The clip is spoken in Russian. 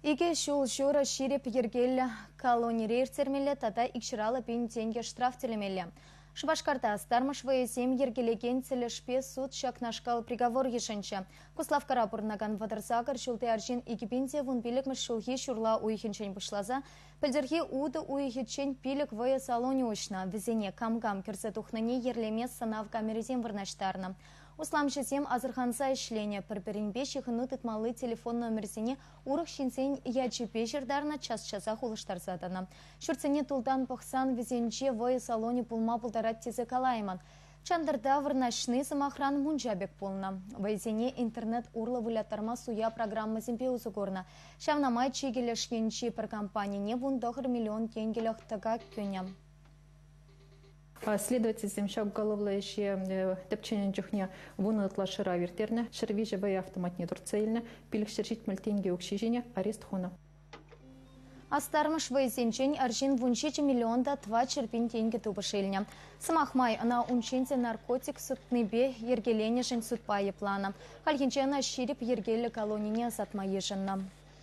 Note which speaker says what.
Speaker 1: Иге шул жура ширип ергелі колонирер термелі тата икширалы пен тенге штраф телемелі. Шбашкарта стармыш вейсем ергелеген целешпе суд шакнашкал приговор ешенче. Куслав Карапурнаган вадарсагар шулты аржин игипинте вун пилікміш шулхи шурла уйхенчен бұшлаза, пілдерхи уды уйхенчен пилік вая салоне ушна, візене кам-кам керсе тухнане ерлемес санав камерезем варнаштарна. Услам жезем азырханса ішлене пір-пірінбе шихыны тытмалы телефон номерсене урық шинсен ячепе жердарна час-часа хулыштарзадана. Шүрцене тулдан пықсан візенче вая салоне пулма пултарат тезе калайман. Чандарда варнашны самахран мунжабек полна. Вайзене интернет урла вылятарма суя программа земпе узугорна. Шавнамай чигелешкенчи пір компанияне вундохыр миллион тенгелях тага көням.
Speaker 2: Следователь земщак уголовлы еще тепченен жүхне вуны тлашыра вертерне, шервиже вая автоматне турцейльне, пилік шершит мальтенге укшижене, арест хуна.
Speaker 1: Астармыш вайзенчен аржин вунчече миллионда 2 черпин тенге тубышельня. Самахмай ана унченте наркотик сутныбе ергелене жен судпайы плана. Хальхинчена ширип ергелі колонине сатма еженна.